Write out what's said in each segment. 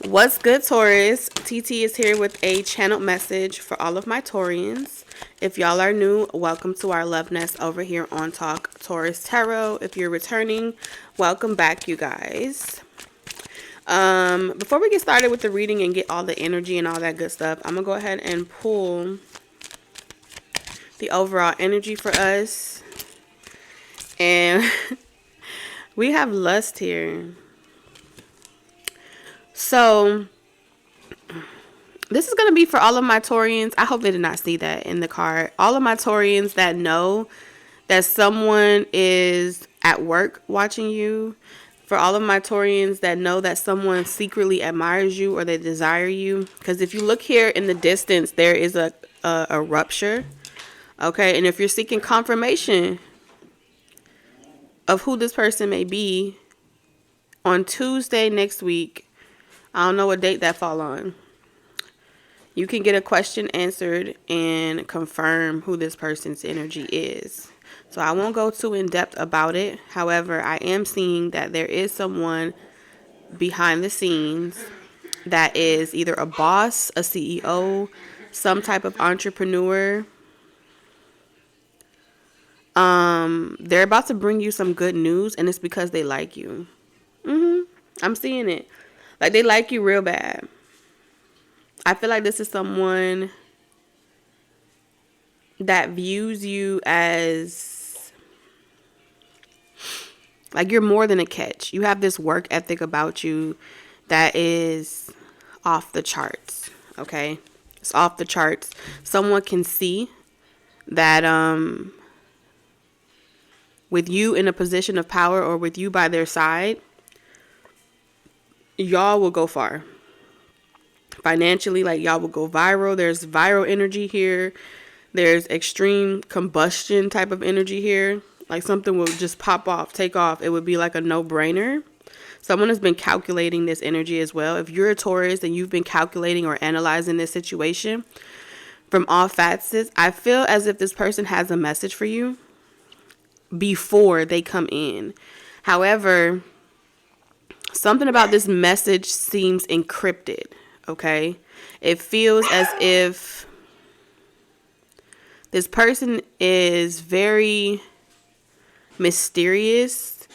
What's good, Taurus? TT is here with a channeled message for all of my Taurians. If y'all are new, welcome to our love nest over here on Talk Taurus Tarot. If you're returning, welcome back, you guys. Before we get started with the reading and get all the energy and all that good stuff, I'm gonna go ahead and pull the overall energy for us. And we have lust here. So this is going to be for all of my Taurians. I hope they did not see that in the card. All of my Taurians that know that someone is at work watching you. For all of my Taurians that know that someone secretly admires you or they desire you. Because if you look here in the distance, there is a rupture. Okay, and if you're seeking confirmation of who this person may be, on Tuesday next week, I don't know what date that fall on, you can get a question answered and confirm who this person's energy is. So I won't go too in depth about it. However, I am seeing that there is someone behind the scenes that is either a boss, a CEO, some type of entrepreneur. They're about to bring you some good news, and it's because they like you. I'm seeing it. Like, they like you real bad. I feel like this is someone that views you as, like, you're more than a catch. You have this work ethic about you that is off the charts, okay? It's off the charts. Someone can see that with you in a position of power or with you by their side, y'all will go far. Financially, like, y'all will go viral. There's viral energy here. There's extreme combustion type of energy here. Like, something will just pop off, take off. It would be like a no-brainer. Someone has been calculating this energy as well. If you're a Taurus and you've been calculating or analyzing this situation from all facets, I feel as if this person has a message for you before they come in. However, something about this message seems encrypted, okay? It feels as if this person is very mysterious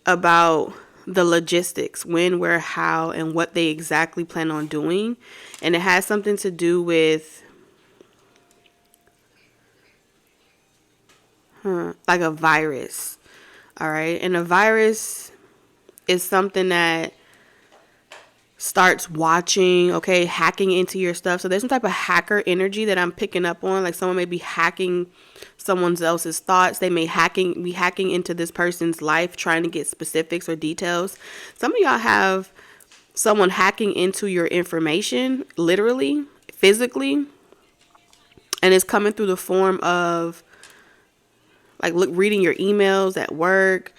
about the logistics, when, where, how, and what they exactly plan on doing. And it has something to do with like a virus, all right? And a virus is something that starts watching, okay, hacking into your stuff. So there's some type of hacker energy that I'm picking up on. Like, someone may be hacking someone else's thoughts. They may be hacking into this person's life, trying to get specifics or details. Some of y'all have someone hacking into your information, literally, physically, and it's coming through the form of, like, reading your emails at work.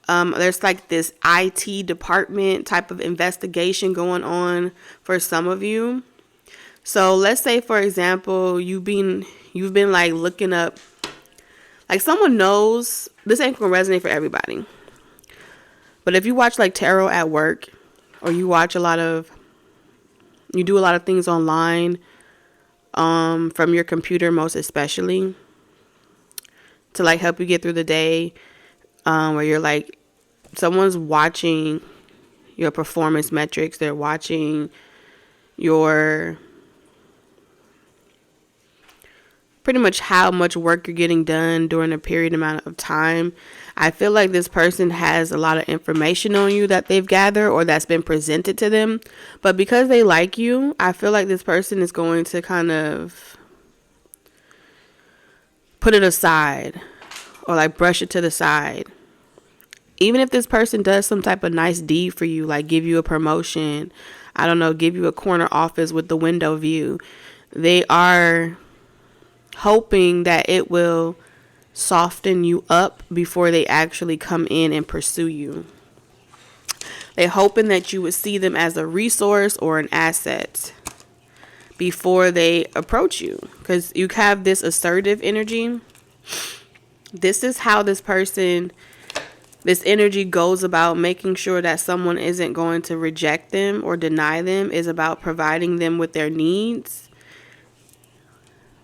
There's like this IT department type of investigation going on for some of you. So let's say, for example, you've been like looking up, like, someone knows, this ain't gonna resonate for everybody, but if you watch like tarot at work, or you do a lot of things online, from your computer, most especially, to like help you get through the day, where you're like, someone's watching your performance metrics. They're watching your, pretty much how much work you're getting done during a period amount of time. I feel like this person has a lot of information on you that they've gathered or that's been presented to them. But because they like you, I feel like this person is going to kind of put it aside or like brush it to the side. Even if this person does some type of nice deed for you, like give you a promotion, I don't know, give you a corner office with the window view, they are hoping that it will soften you up before they actually come in and pursue you. They're hoping that you would see them as a resource or an asset before they approach you, because you have this assertive energy. This is how this person This energy goes about making sure that someone isn't going to reject them or deny them, is about providing them with their needs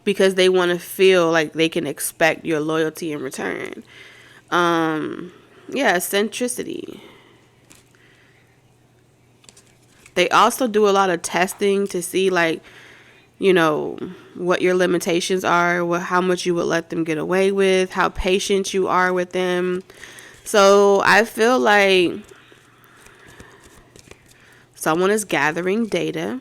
because they want to feel like they can expect your loyalty in return. Yeah, eccentricity. They also do a lot of testing to see, like, you know, what your limitations are, how much you would let them get away with, how patient you are with them. So I feel like someone is gathering data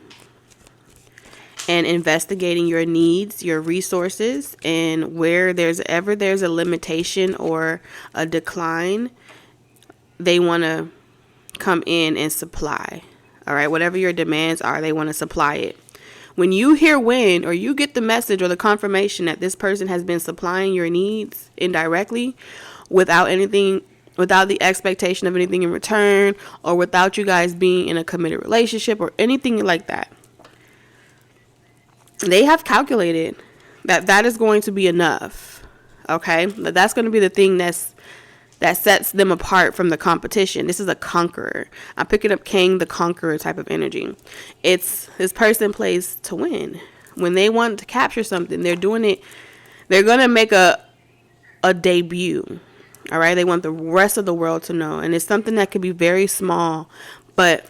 and investigating your needs, your resources, and where there's a limitation or a decline, they want to come in and supply. All right, whatever your demands are, they want to supply it. When you hear when, or you get the message or the confirmation that this person has been supplying your needs indirectly without the expectation of anything in return, or without you guys being in a committed relationship or anything like that, they have calculated that is going to be enough. Okay, that's going to be the thing that sets them apart from the competition. This is a conqueror. I'm picking up King, the conqueror type of energy. It's this person plays to win. When they want to capture something, they're doing it. They're going to make a debut. All right. They want the rest of the world to know. And it's something that could be very small, but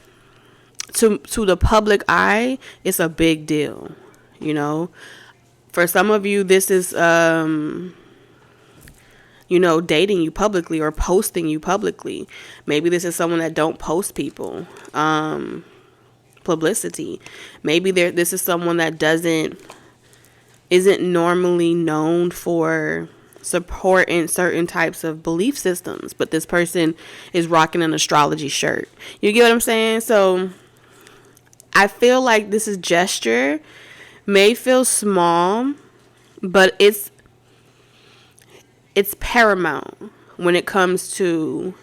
to the public eye, it's a big deal. You know, for some of you, this is, dating you publicly or posting you publicly. Maybe this is someone that don't post people. Publicity. Maybe this is someone that isn't normally known for support in certain types of belief systems, but this person is rocking an astrology shirt. You get what I'm saying? So I feel like this is gesture may feel small, but it's paramount when it comes to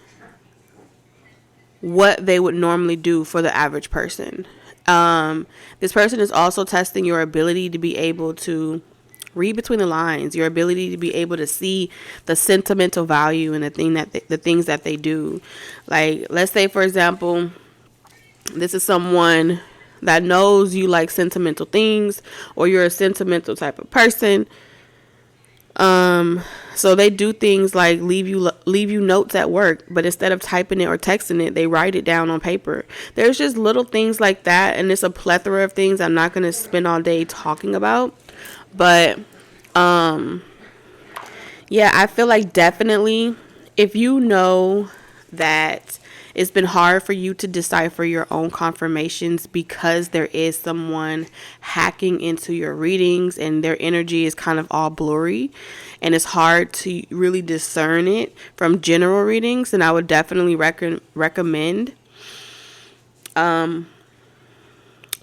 what they would normally do for the average person. This person is also testing your ability to be able to read between the lines, your ability to be able to see the sentimental value in the things that they do. Like, let's say, for example, this is someone that knows you like sentimental things, or you're a sentimental type of person. So they do things like leave you notes at work, but instead of typing it or texting it, they write it down on paper. There's just little things like that, and it's a plethora of things I'm not going to spend all day talking about. But yeah, I feel like definitely if you know that it's been hard for you to decipher your own confirmations because there is someone hacking into your readings and their energy is kind of all blurry and it's hard to really discern it from general readings, and I would definitely recommend coming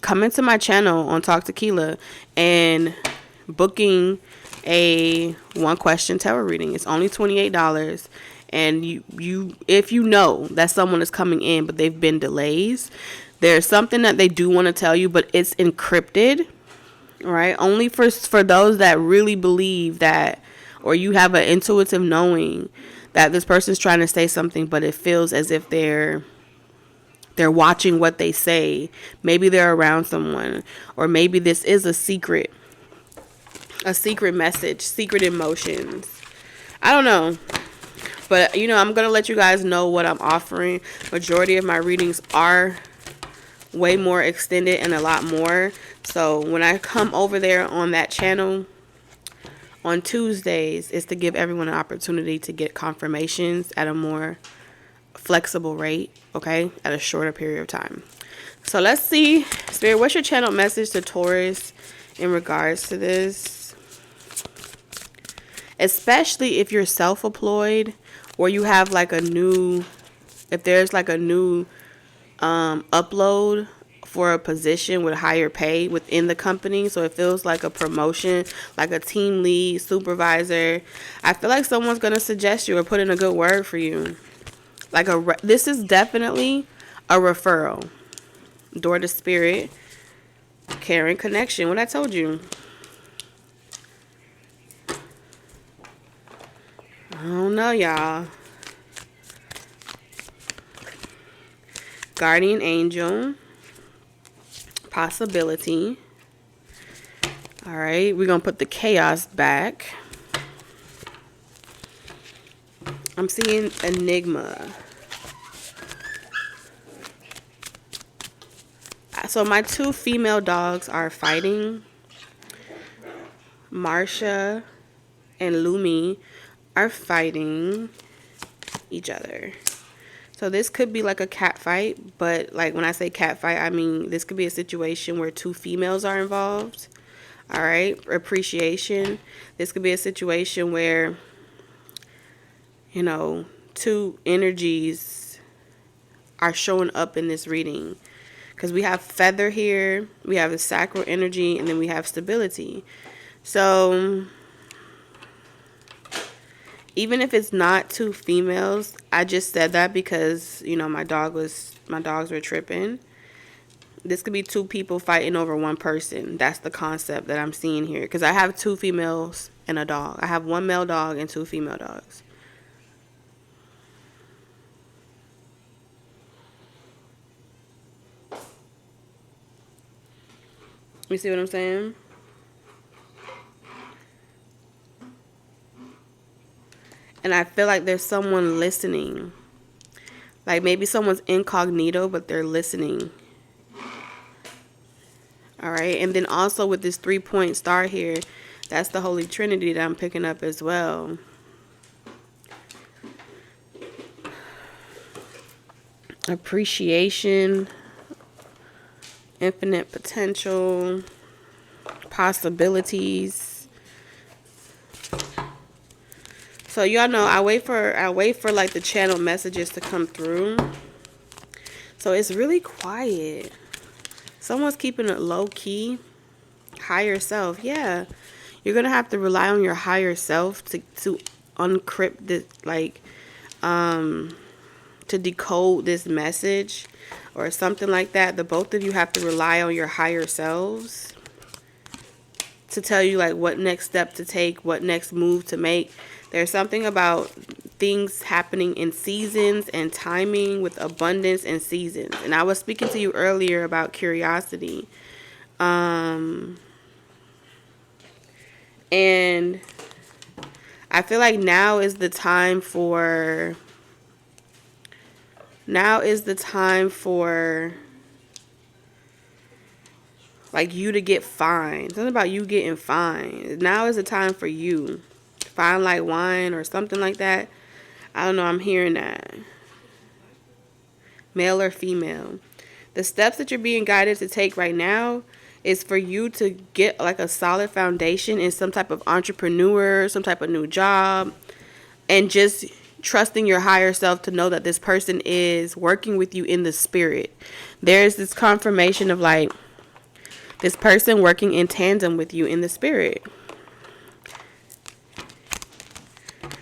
to my channel on Talk Tequila and booking a one question tarot reading. It's only $28. And you if you know that someone is coming in but they've been delays, there's something that they do want to tell you, but it's encrypted, right? Only for those that really believe that, or you have an intuitive knowing that this person's trying to say something, but it feels as if they're watching what they say. Maybe they're around someone, or maybe this is a secret message, secret emotions. I don't know. But, I'm going to let you guys know what I'm offering. Majority of my readings are way more extended and a lot more. So when I come over there on that channel on Tuesdays, it's to give everyone an opportunity to get confirmations at a more flexible rate, okay, at a shorter period of time. So let's see, Spirit, what's your channel message to Taurus in regards to this? Especially if you're self-employed, or you have if there's like a new upload for a position with higher pay within the company, so it feels like a promotion, like a team lead, supervisor. I feel like someone's going to suggest you or put in a good word for you. Like this is definitely a referral. Door to Spirit, caring connection, what I told you. I don't know, y'all. guardian angel, possibility. All right, we're going to put the chaos back. I'm seeing enigma. So my two female dogs are fighting. Marsha and Lumi are fighting each other. So this could be like a cat fight, but like when I say cat fight, I mean this could be a situation where two females are involved. All right, appreciation. This could be a situation where, you know, two energies are showing up in this reading. Because we have feather here, we have the sacral energy, and then we have stability. So even if it's not two females, I just said that because, you know, my dogs were tripping. This could be two people fighting over one person. That's the concept that I'm seeing here. Because I have two females and a dog. I have one male dog and two female dogs. You see what I'm saying? And I feel like there's someone listening. Like maybe someone's incognito, but they're listening. All right. And then also with this 3-point star here, that's the Holy Trinity that I'm picking up as well. Appreciation, infinite potential, possibilities. So y'all know I wait for like the channel messages to come through. So it's really quiet. Someone's keeping it low key. Higher self. Yeah. You're going to have to rely on your higher self to uncrypt this, like, to decode this message or something like that. The both of you have to rely on your higher selves to tell you like what next step to take, what next move to make. There's something about things happening in seasons and timing with abundance and seasons. And I was speaking to you earlier about curiosity. And I feel like now is the time for like you to get fine. Something about you getting fine. Now is the time for you. Fine like wine or something like that. I don't know. I'm hearing that. Male or female. The steps that you're being guided to take right now is for you to get like a solid foundation in some type of entrepreneur, some type of new job, and just trusting your higher self to know that this person is working with you in the spirit. There's this confirmation of like this person working in tandem with you in the spirit.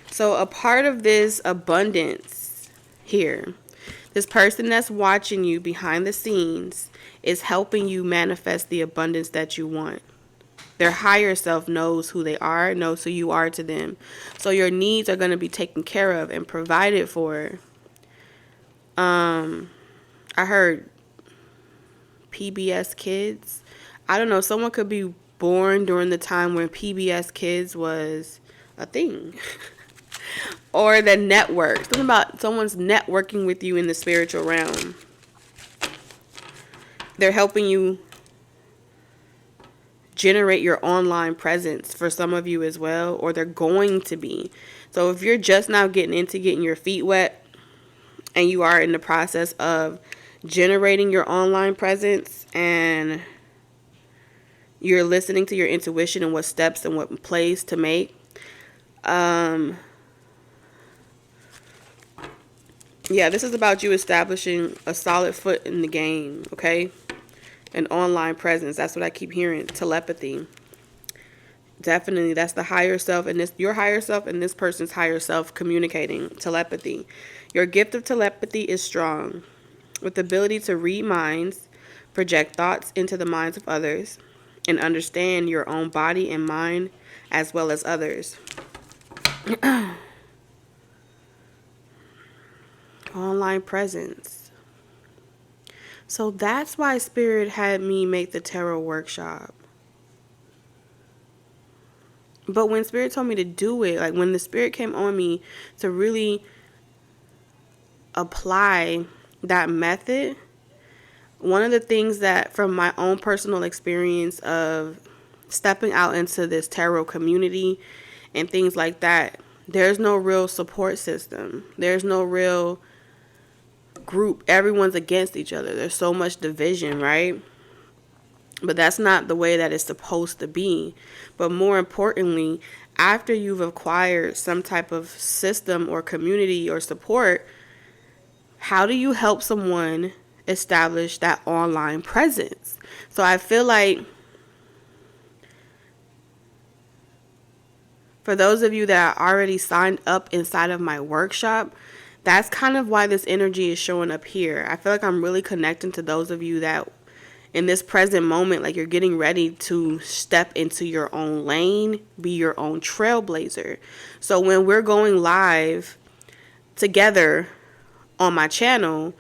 So a part of this abundance here, this person that's watching you behind the scenes is helping you manifest the abundance that you want. Their higher self knows who they are, knows who you are to them. So your needs are going to be taken care of and provided for. I heard PBS Kids. I don't know. Someone could be born during the time when PBS Kids was a thing. Or the network. Something about someone's networking with you in the spiritual realm. They're helping you generate your online presence for some of you as well. Or they're going to be. So if you're just now getting your feet wet and you are in the process of generating your online presence and you're listening to your intuition and what steps and what plays to make, yeah, this is about you establishing a solid foot in the game, okay? An online presence. That's what I keep hearing. Telepathy. Definitely, that's the higher self and your higher self and this person's higher self communicating. Telepathy. Your gift of telepathy is strong, with the ability to read minds, project thoughts into the minds of others, and understand your own body and mind as well as others. Online presence. So that's why Spirit had me make the tarot workshop. But when Spirit told me to do it, like when the Spirit came on me to really apply that method, one of the things that from my own personal experience of stepping out into this tarot community and things like that, there's no real support system. There's no real group. Everyone's against each other. There's so much division, right? But that's not the way that it's supposed to be. But more importantly, after you've acquired some type of system or community or support, how do you help someone establish that online presence? So I feel like for those of you that are already signed up inside of my workshop, that's kind of why this energy is showing up here. I feel like I'm really connecting to those of you that in this present moment, like you're getting ready to step into your own lane, be your own trailblazer. So when we're going live together on my channel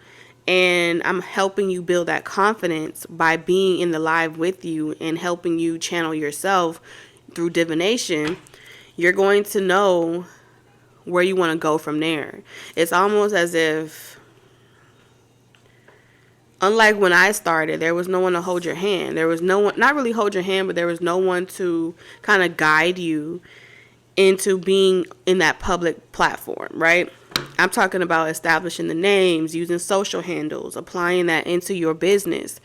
and I'm helping you build that confidence by being in the live with you and helping you channel yourself through divination, you're going to know where you want to go from there. It's almost as if, unlike when I started, there was no one to hold your hand. There was no one, not really hold your hand, but there was no one to kind of guide you into being in that public platform, right? I'm talking about establishing the names, using social handles, applying that into your business,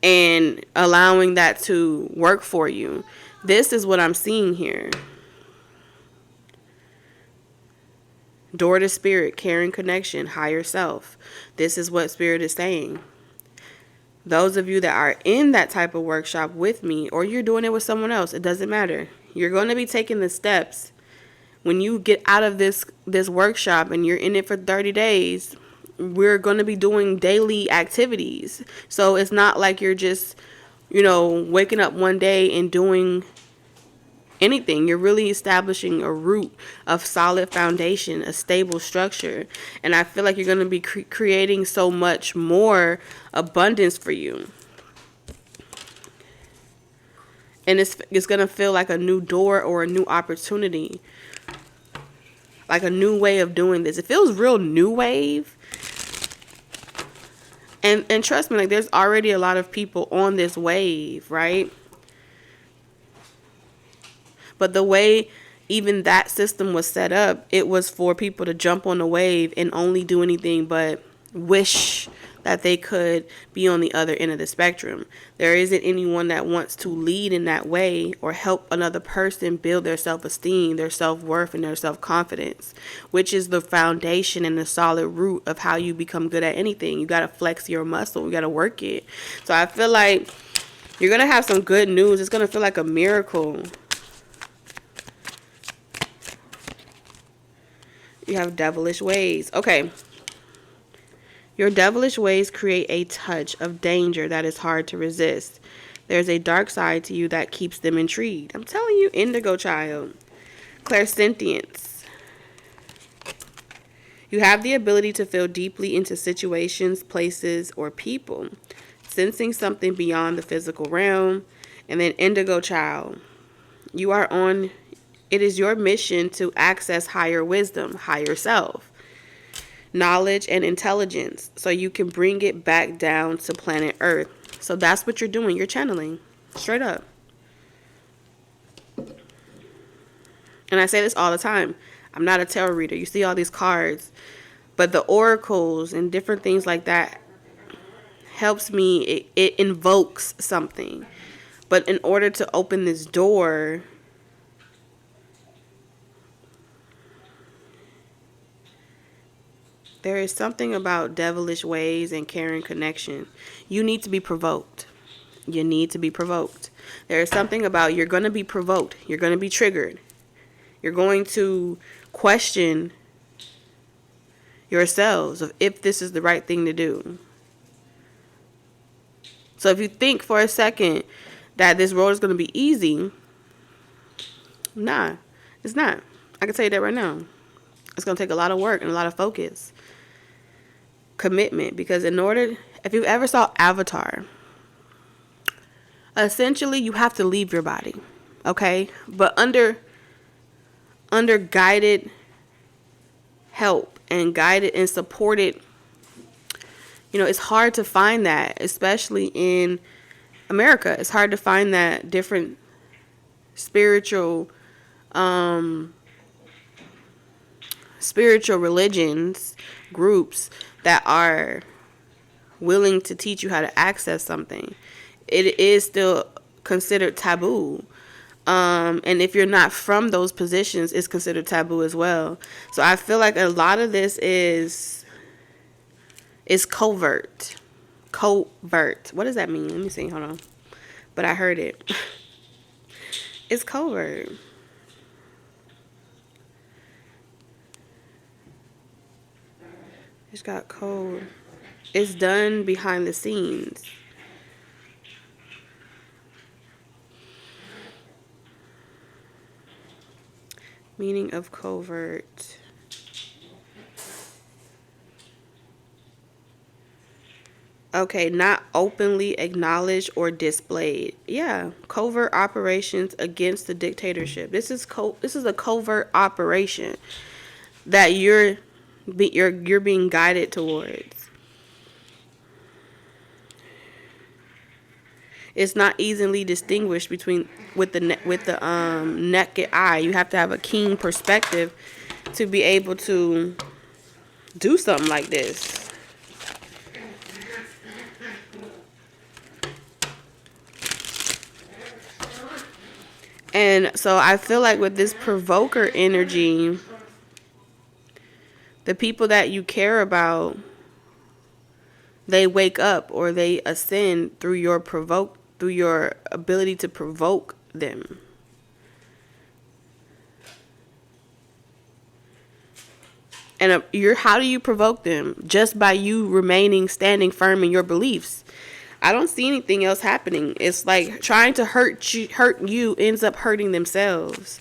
and allowing that to work for you. This is what I'm seeing here. Door to Spirit, caring connection, higher self. This is what Spirit is saying. Those of you that are in that type of workshop with me, or you're doing it with someone else, it doesn't matter. You're going to be taking the steps. When you get out of this workshop and you're in it for 30 days, we're going to be doing daily activities. So it's not like you're just, waking up one day and doing anything. You're really establishing a root of solid foundation, a stable structure. And I feel like you're going to be creating so much more abundance for you. And it's going to feel like a new door or a new opportunity. Like a new way of doing this. It feels real new wave. And trust me, like there's already a lot of people on this wave, right? But the way even that system was set up, it was for people to jump on the wave and only do anything but wish that they could be on the other end of the spectrum. There isn't anyone that wants to lead in that way or help another person build their self-esteem, their self-worth, and their self-confidence, which is the foundation and the solid root of how you become good at anything. You got to flex your muscle. You got to work it. So I feel like you're going to have some good news. It's going to feel like a miracle. You have devilish ways. Okay. Your devilish ways create a touch of danger that is hard to resist. There's a dark side to you that keeps them intrigued. I'm telling you, indigo child. Clairsentience. You have the ability to feel deeply into situations, places, or people, sensing something beyond the physical realm. And then indigo child. It is your mission to access higher wisdom, higher self, knowledge, and intelligence so you can bring it back down to planet Earth. So that's what you're doing. You're channeling. Straight up. And I say this all the time. I'm not a tarot reader. You see all these cards. But the oracles and different things like that helps me. It invokes something. But in order to open this door, there is something about devilish ways and caring connection. You need to be provoked. You need to be provoked. There is something about you're going to be provoked. You're going to be triggered. You're going to question yourselves of if this is the right thing to do. So if you think for a second that this road is going to be easy, nah, it's not. I can tell you that right now. It's going to take a lot of work and a lot of focus. commitment. Because if you ever saw Avatar, essentially you have to leave your body, okay? But under guided help and guided and supported, it's hard to find that, especially in America. It's hard to find that different spiritual religions, groups that are willing to teach you how to access something. It is still considered taboo. And if you're not from those positions, it's considered taboo as well. So I feel like a lot of this is covert. Covert. What does that mean? Let me see. Hold on. But I heard it. It's covert. It's got code. It's done behind the scenes. Meaning of covert. Okay, not openly acknowledged or displayed. Yeah, covert operations against the dictatorship. This is a covert operation that you're being guided towards. It's not easily distinguished with the naked eye. You have to have a keen perspective to be able to do something like this. And so I feel like with this provoker energy, the people that you care about, they wake up or they ascend through your ability to provoke them. And how do you provoke them? Just by you standing firm in your beliefs. I don't see anything else happening. It's like trying to hurt you ends up hurting themselves.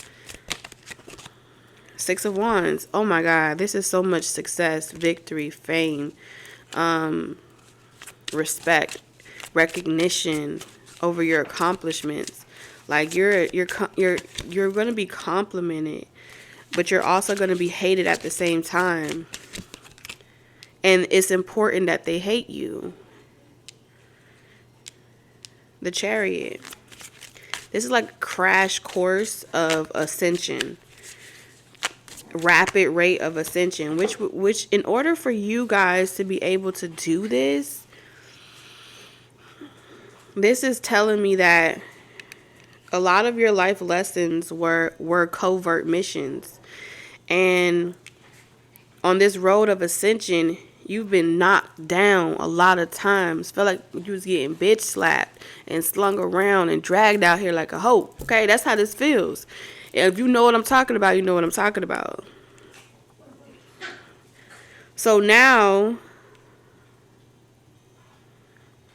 6 of Wands. Oh my God. This is so much success, victory, fame, respect, recognition over your accomplishments. Like you're going to be complimented, but you're also going to be hated at the same time. And it's important that they hate you. The Chariot. This is like a crash course of ascension. Rapid rate of ascension. Which in order for you guys to be able to do this is telling me that a lot of your life lessons were covert missions. And on this road of ascension, you've been knocked down a lot of times. Felt like you was getting bitch slapped and slung around and dragged out here like a hoe. Okay, that's how this feels. And if you know what I'm talking about, you know what I'm talking about. So now,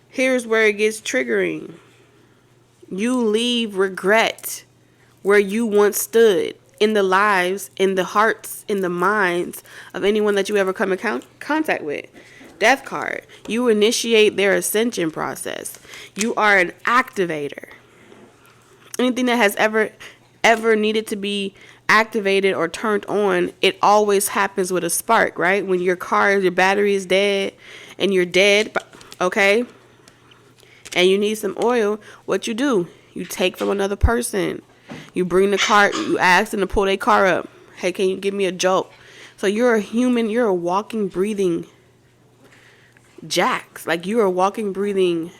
here's where it gets triggering. You leave regret where you once stood in the lives, in the hearts, in the minds of anyone that you ever come in contact with. Death card. You initiate their ascension process. You are an activator. Anything that has ever needed to be activated or turned on, it always happens with a spark, right? When your battery is dead and you're dead, okay? And you need some oil, what you do? You take from another person. You bring the car, you ask them to pull their car up. Hey, can you give me a jolt? So you're a human, you're a walking, breathing jacks. Like you're a walking, breathing,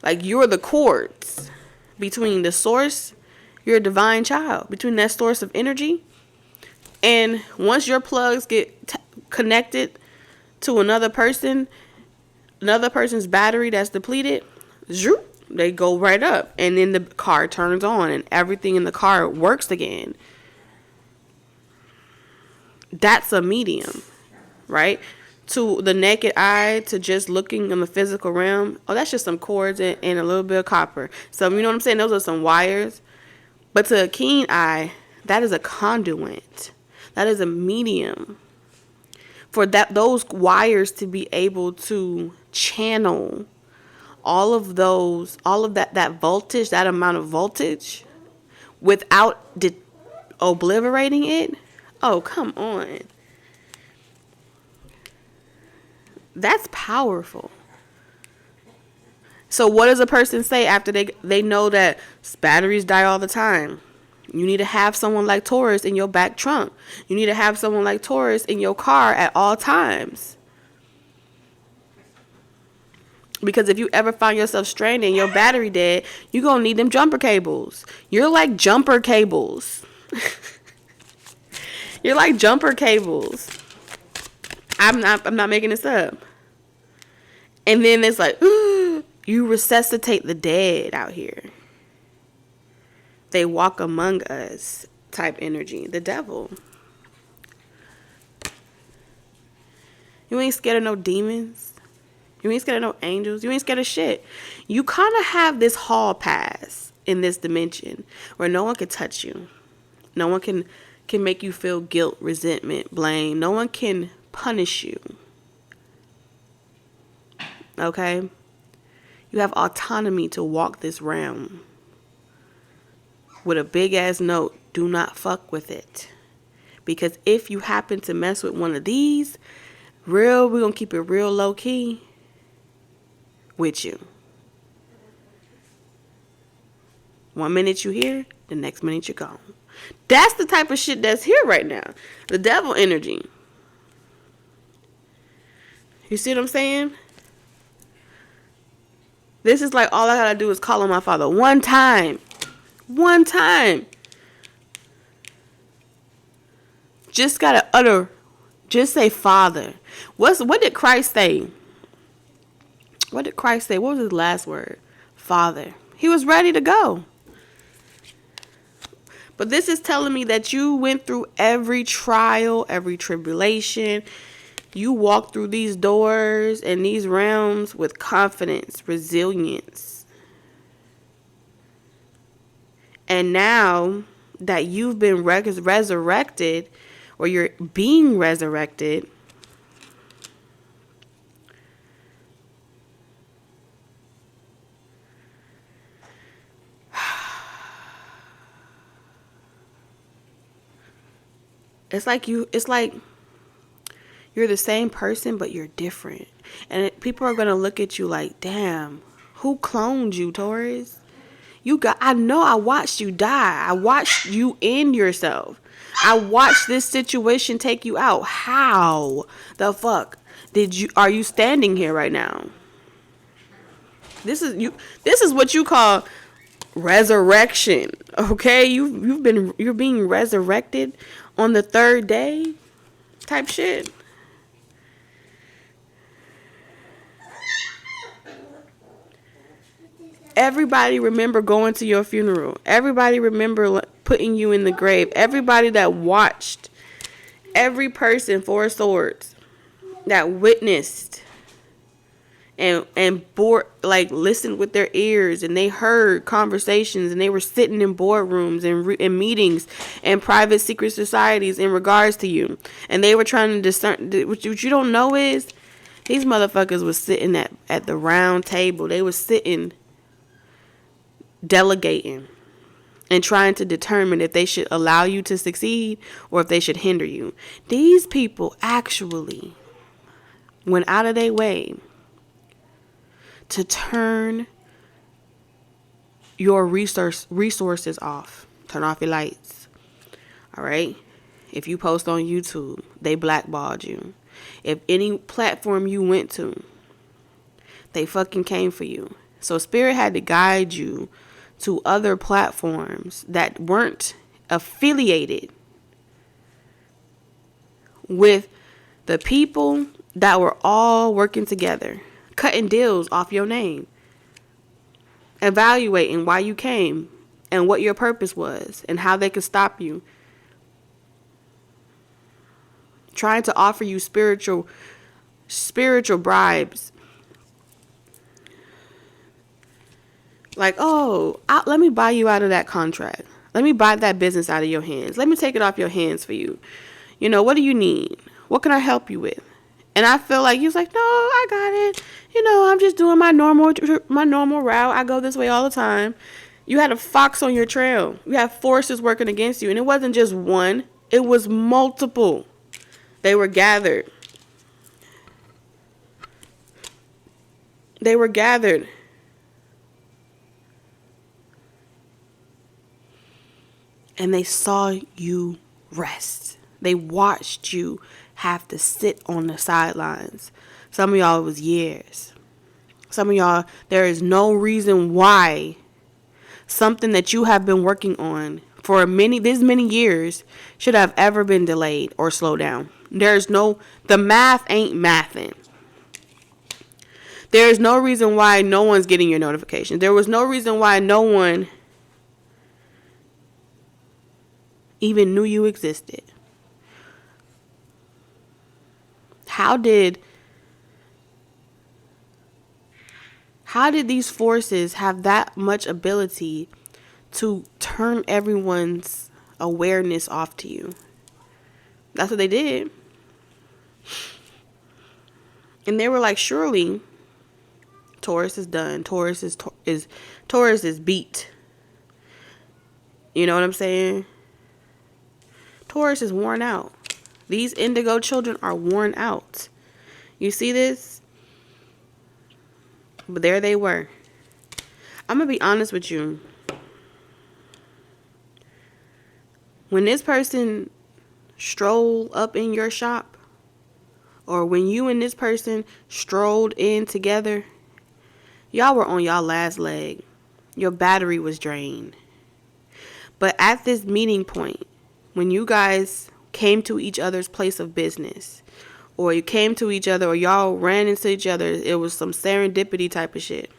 like you're the cords between the source, you're a divine child, between that source of energy. And once your plugs get connected to another person's battery that's depleted, zoop, they go right up. And then the car turns on and everything in the car works again. That's a medium, right? To the naked eye, to just looking in the physical realm, oh, that's just some cords and a little bit of copper. So, you know what I'm saying? Those are some wires. But to a keen eye, that is a conduit. That is a medium for those wires to be able to channel all of that voltage, that amount of voltage, without obliterating it. Oh, come on. That's powerful. So what does a person say after they know that batteries die all the time? You need to have someone like Taurus in your back trunk. You need to have someone like Taurus in your car at all times. Because if you ever find yourself stranded and your battery dead, you're going to need them jumper cables. You're like jumper cables. You're like jumper cables. I'm not making this up. And then it's like, you resuscitate the dead out here. They walk among us type energy. The devil. You ain't scared of no demons. You ain't scared of no angels. You ain't scared of shit. You kind of have this hall pass in this dimension where no one can touch you. No one can make you feel guilt, resentment, blame. No one can punish you. Okay? You have autonomy to walk this realm with a big ass note. Do not fuck with it. Because if you happen to mess with one of these, we're going to keep it real low key with you. 1 minute you here, the next minute you're gone. That's the type of shit that's here right now. The devil energy. You see what I'm saying? This is like all I gotta do is call on my father one time. One time. Just gotta just say Father. What did Christ say? What did Christ say? What was his last word? Father. He was ready to go. But this is telling me that you went through every trial, every tribulation. You walked through these doors and these realms with confidence, resilience. And now that you've been resurrected, or you're being resurrected, it's like you're the same person, but you're different. And people are going to look at you like, damn, who cloned you, Taurus? I know I watched you die. I watched you end yourself. I watched this situation take you out. How the fuck are you standing here right now? This is what you call resurrection. Okay? You're being resurrected on the third day type shit. Everybody remember going to your funeral. Everybody remember putting you in the grave. Everybody that watched, every person, 4 swords, that witnessed and listened with their ears, and they heard conversations, and they were sitting in boardrooms and meetings and private secret societies in regards to you, and they were trying to discern. What you don't know is these motherfuckers was sitting at the round table. They was sitting delegating and trying to determine if they should allow you to succeed or if they should hinder you. These people actually went out of their way to turn your resources off. Turn off your lights. All right? If you post on YouTube, they blackballed you. If any platform you went to, they fucking came for you. So Spirit had to guide you to other platforms that weren't affiliated with the people that were all working together, cutting deals off your name, evaluating why you came and what your purpose was and how they could stop you, trying to offer you spiritual bribes. Like, let me buy you out of that contract. Let me buy that business out of your hands. Let me take it off your hands for you. You know, what do you need? What can I help you with? And I feel like he was like, no, I got it. You know, I'm just doing my normal route. I go this way all the time. You had a fox on your trail. You had forces working against you. And it wasn't just one. It was multiple. They were gathered. They were gathered. And they saw you rest. They watched you have to sit on the sidelines. Some of y'all, it was years. Some of y'all, there is no reason why something that you have been working on for this many years should have ever been delayed or slowed down. The math ain't mathing. There is no reason why no one's getting your notifications. There was no reason why no one even knew you existed. How did these forces have that much ability to turn everyone's awareness off to you? That's what they did. And they were like, surely Taurus is done. Taurus is beat. You know what I'm saying? Taurus is worn out. These indigo children are worn out. You see this? But there they were. I'm going to be honest with you. When this person strolled up in your shop, or when you and this person strolled in together, y'all were on y'all last leg. Your battery was drained. But at this meeting point, when you guys came to each other's place of business, or you came to each other, or y'all ran into each other, it was some serendipity type of shit.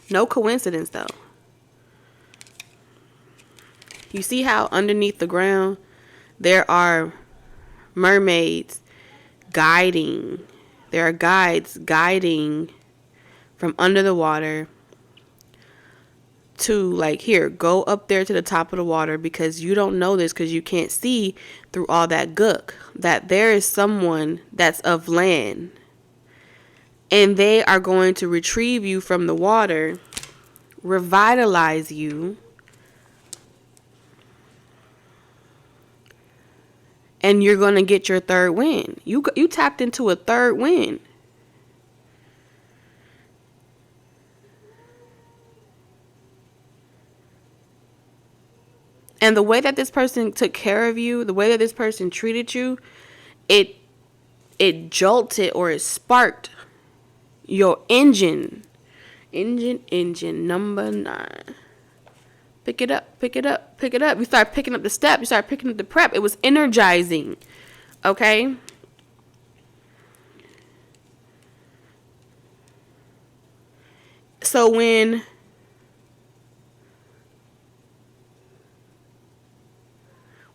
No coincidence, though. You see how underneath the ground there are mermaids guiding. There are guides guiding from under the water to, like, here, go up there to the top of the water, because you don't know this because you can't see through all that gook, that there is someone that's of land, and they are going to retrieve you from the water, revitalize you, and you're going to get your third wind. You tapped into a third wind. And the way that this person took care of you, the way that this person treated you, it jolted, or it sparked your engine. Engine number 9. Pick it up, pick it up, pick it up. You start picking up the step. You start picking up the prep. It was energizing. Okay? So when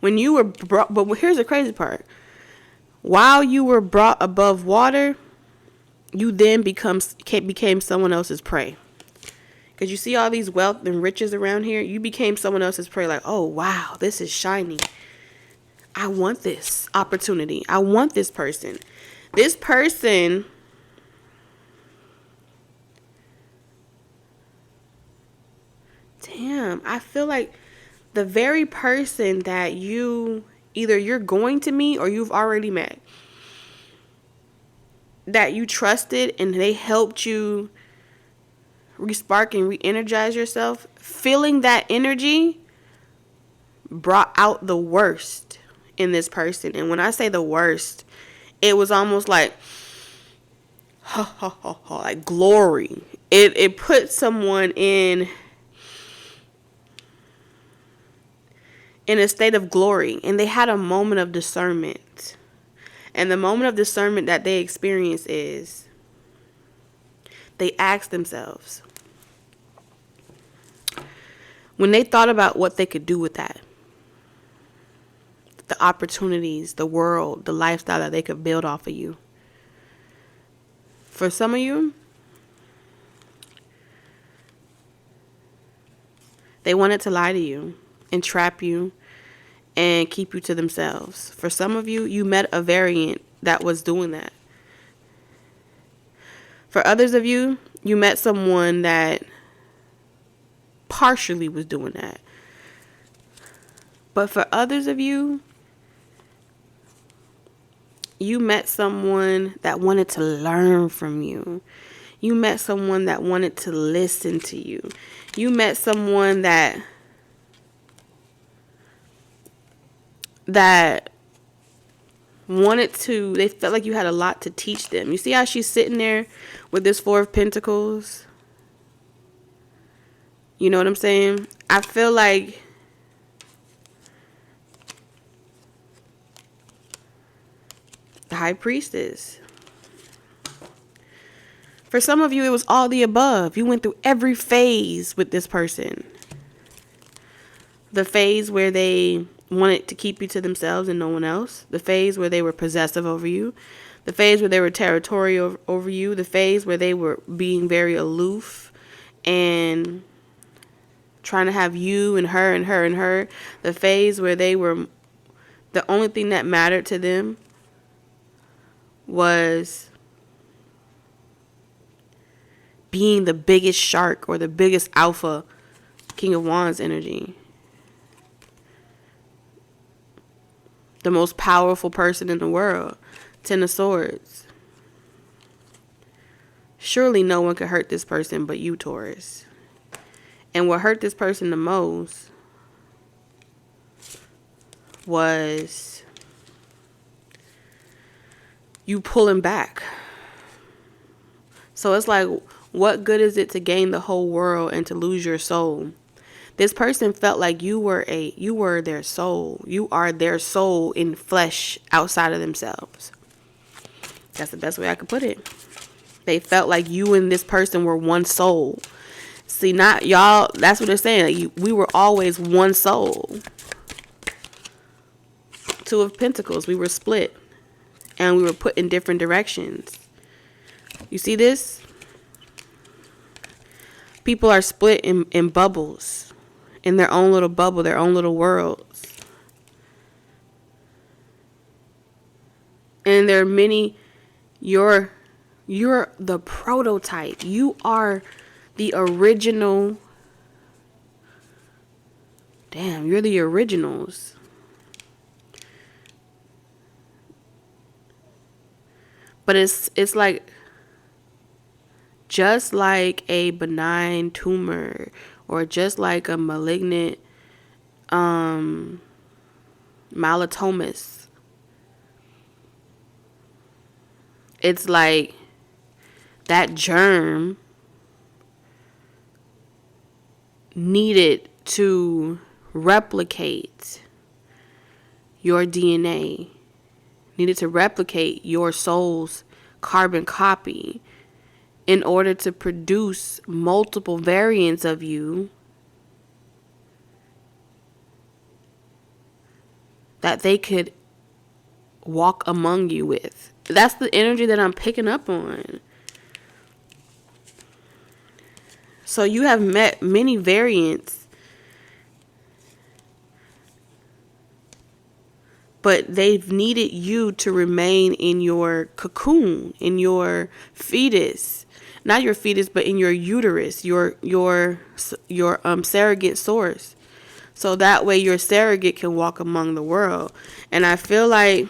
you were brought, but here's the crazy part. While you were brought above water, you then became someone else's prey. Because you see all these wealth and riches around here, you became someone else's prey. Like, oh, wow, this is shiny. I want this opportunity. I want this person. This person damn, I feel like the very person that you're going to meet or you've already met, that you trusted and they helped you respark and re-energize yourself, feeling that energy brought out the worst in this person. And when I say the worst, it was almost like like glory. It put someone in a state of glory, and they had a moment of discernment. And the moment of discernment that they experience is they asked themselves, when they thought about what they could do with that, the opportunities, the world, the lifestyle that they could build off of you. For some of you, they wanted to lie to you, entrap you, and keep you to themselves. For some of you, you met a variant that was doing that. For others of you, you met someone that partially was doing that. But for others of you, you met someone that wanted to learn from you. You met someone that wanted to listen to you. You met someone that wanted to, they felt like you had a lot to teach them. You see how she's sitting there with this Four of Pentacles? You know what I'm saying? I feel like the High Priestess. For some of you, it was all the above. You went through every phase with this person. The phase where they wanted to keep you to themselves and no one else. The phase where they were possessive over you. The phase where they were territorial over you. The phase where they were being very aloof and trying to have you and her and her and her. The phase where they were, the only thing that mattered to them was being the biggest shark or the biggest alpha. King of Wands energy. The most powerful person in the world. Ten of Swords. Surely no one could hurt this person but you, Taurus. And what hurt this person the most was you pulling back. So it's like, what good is it to gain the whole world and to lose your soul? This person felt like you were their soul. You are their soul in flesh outside of themselves. That's the best way I could put it. They felt like you and this person were one soul. See, not y'all, that's what they're saying. Like we were always one soul. Two of Pentacles, we were split. And we were put in different directions. You see this? People are split in bubbles. In their own little bubble, their own little worlds. And there are many, you're the prototype. You are the original. Damn, you're the originals. But it's like, just like a benign tumor or just like a malignant melatomas. It's like that germ needed to replicate your DNA, needed to replicate your soul's carbon copy in order to produce multiple variants of you that they could walk among you with. That's the energy that I'm picking up on. So you have met many variants, but they've needed you to remain in your cocoon, in your fetus. Not your fetus, but in your uterus, your surrogate source. So that way your surrogate can walk among the world. And I feel like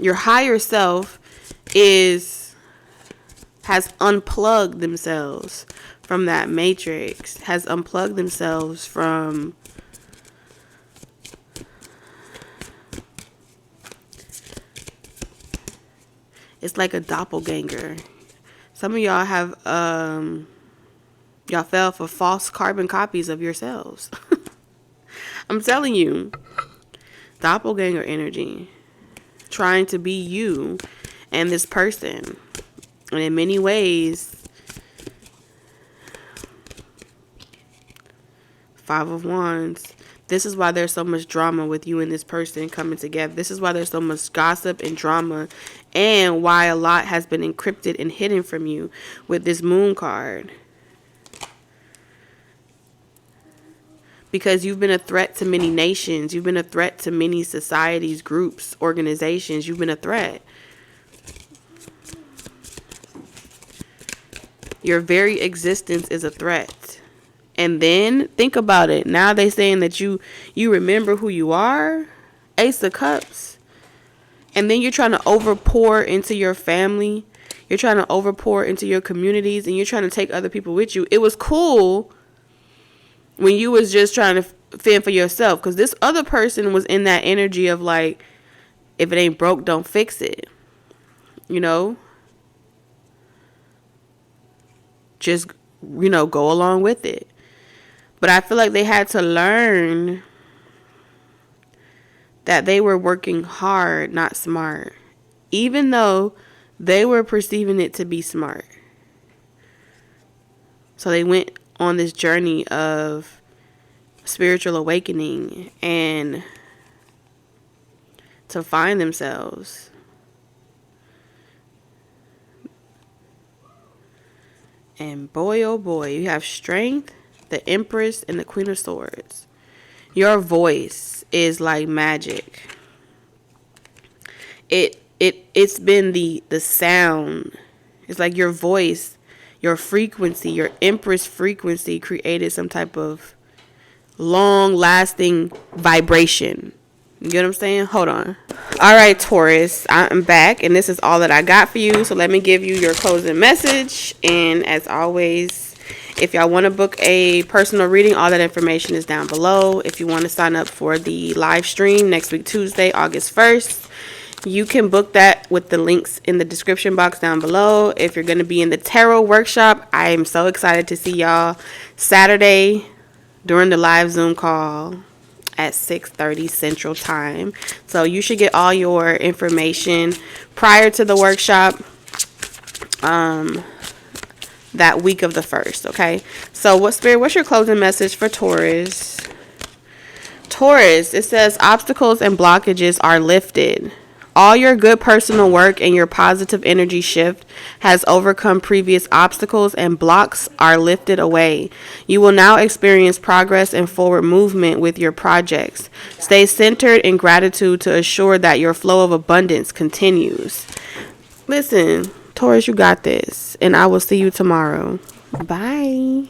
your higher self has unplugged themselves from that matrix, has unplugged themselves from it's like a doppelganger. Some of y'all have y'all fell for false carbon copies of yourselves. I'm telling you, doppelganger energy, trying to be you and this person. And in many ways, Five of Wands. This is why there's so much drama with you and this person coming together. This is why there's so much gossip and drama, and why a lot has been encrypted and hidden from you with this Moon card. because you've been a threat to many nations. You've been a threat to many societies, groups, organizations. You've been a threat. Your very existence is a threat. And then think about it. Now they saying that you remember who you are. Ace of Cups. And then you're trying to overpour into your family. You're trying to overpour into your communities, and you're trying to take other people with you. It was cool when you was just trying to fend for yourself, because this other person was in that energy of like, if it ain't broke, don't fix it. You know? Just, go along with it. But I feel like they had to learn that they were working hard, not smart. Even though they were perceiving it to be smart. So they went on this journey of spiritual awakening and to find themselves. And boy, oh boy, you have Strength, the Empress, and the Queen of Swords. Your voice is like magic. It's been the sound. It's like your voice, your frequency, your Empress frequency created some type of long-lasting vibration. You get what I'm saying? Hold on. All right, Taurus, I'm back, and this is all that I got for you. So let me give you your closing message. And as always, if y'all want to book a personal reading, all that information is down below. If you want to sign up for the live stream next week, Tuesday, August 1st, you can book that with the links in the description box down below. If you're going to be in the tarot workshop, I am so excited to see y'all Saturday during the live Zoom call at 6:30 Central Time. So you should get all your information prior to the workshop that week of the 1st, okay? So what's your closing message for Taurus? Taurus, it says obstacles and blockages are lifted. All your good personal work and your positive energy shift has overcome previous obstacles, and blocks are lifted away. You will now experience progress and forward movement with your projects. Stay centered in gratitude to assure that your flow of abundance continues. Listen, Taurus, you got this, and I will see you tomorrow. Bye.